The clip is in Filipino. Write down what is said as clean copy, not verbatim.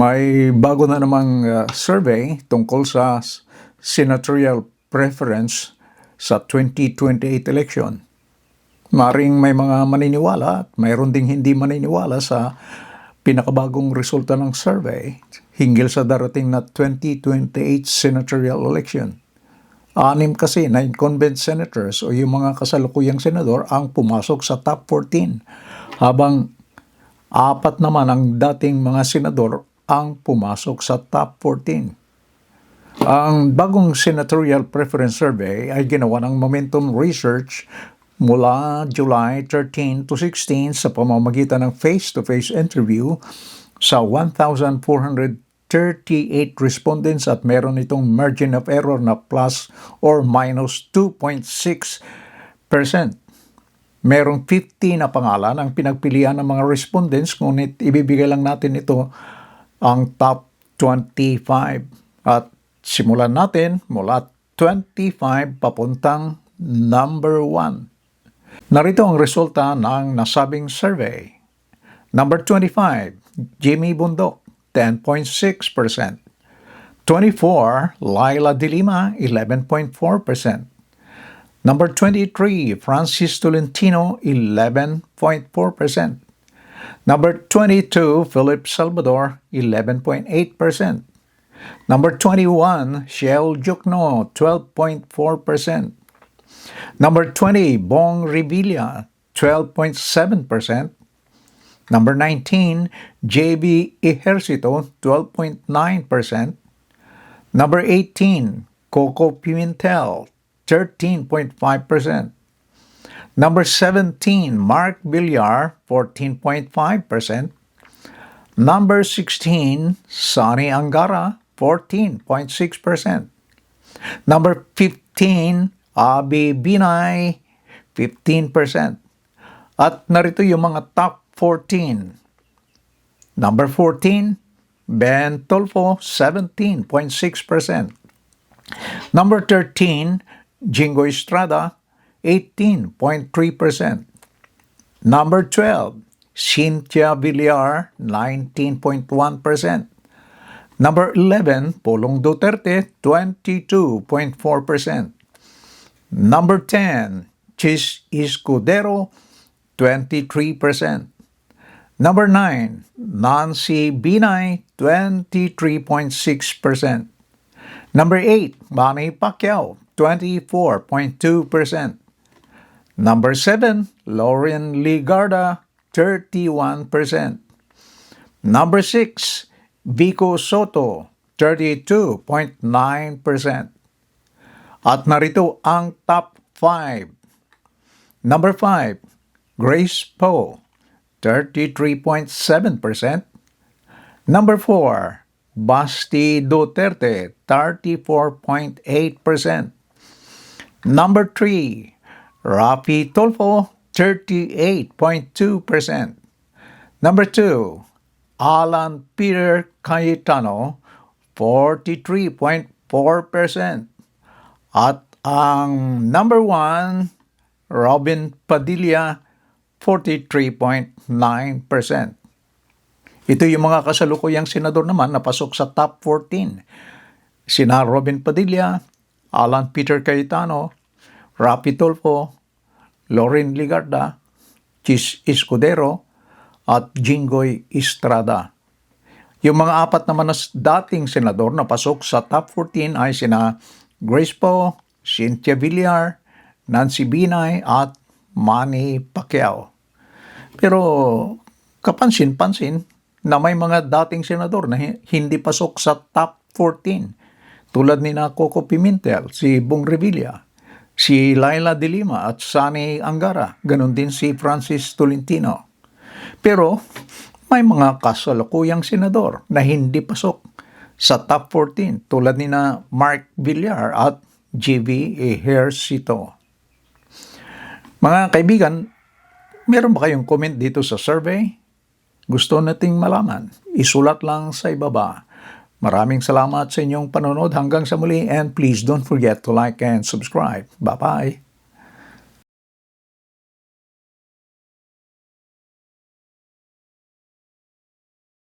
May bago na namang survey tungkol sa senatorial preference sa 2028 election. Maring may mga maniniwala at mayroon ding hindi maniniwala sa pinakabagong resulta ng survey hinggil sa darating na 2028 senatorial election. 6 kasi na incumbent senators o yung mga kasalukuyang senador ang pumasok sa top 14, habang 4 naman ang dating mga senador ang pumasok sa top 14. Ang bagong senatorial preference survey ay ginawa ng Momentum Research mula July 13 to 16 sa pamamagitan ng face-to-face interview sa 1,438 respondents at meron itong margin of error na plus or minus 2.6%. Merong 50 na pangalan ang pinagpilian ng mga respondents, ngunit ibibigay lang natin ito ang top 25. At simulan natin mula 25 papuntang number 1. Narito ang resulta ng nasabing survey. Number 25, Jimmy Bundok, 10.6%. 24, Laila De Lima, 11.4%. Number 23, Francis Tolentino, 11.4%. Number 22, Philip Salvador, 11.8%. Number 21, Shell Jukno, 12.4%. Number 20, Bong Revilla, 12.7%. Number 19, JB Ejercito, 12.9%. Number 18, Coco Pimentel, 13.5%. Number 17, Mark Villar, 14.5%. Number 16, Sonny Angara, 14.6%. Number 15, Abi Binay, 15%. At narito yung mga top 14. Number 14, Ben Tolfo, 17.6%. Number 13, Jingo Estrada, 18.3%. Number 12, Cynthia Villar, 19.1%. Number 11, Pulong Duterte, 22.4%. Number 10, Chis Escudero, 23%. Number 9, Nancy Binay, 23.6%. Number 8, Manny Pacquiao, 24.2%. Number 7, Lauren Ligarda, 31%. Number 6, Vico Soto, 32.9%. At narito ang top 5. Number 5, Grace Poe, 33.7%. Number 4, Basti Duterte, 34.8%. Number 3, Rafi Tulfo, 38.2%. Number 2, Alan Peter Cayetano, 43.4%. At ang number 1, Robin Padilla, 43.9%. Ito yung mga kasalukuyang senador naman na pasok sa top 14. Sina Robin Padilla, Alan Peter Cayetano, Rafi Tulfo, Lauren Ligarda, Chis Escudero, at Jingoy Estrada. Yung mga 4 naman na dating senador na pasok sa top 14 ay sina Grace Poe, Cynthia Villar, Nancy Binay, at Manny Pacquiao. Pero kapansin-pansin na may mga dating senador na hindi pasok sa top 14. Tulad ni na Coco Pimentel, si Bong Revilla, si Laila De Lima at Sonny Angara, ganun din si Francis Tolentino. Pero may mga kasalukuyang senador na hindi pasok sa top 14 tulad ni na Mark Villar at JB Ejercito. Mga kaibigan, meron ba kayong comment dito sa survey? Gusto nating malaman? Isulat lang sa ibaba. Maraming salamat sa inyong panonood. Hanggang sa muli, and please don't forget to like and subscribe. Bye-bye!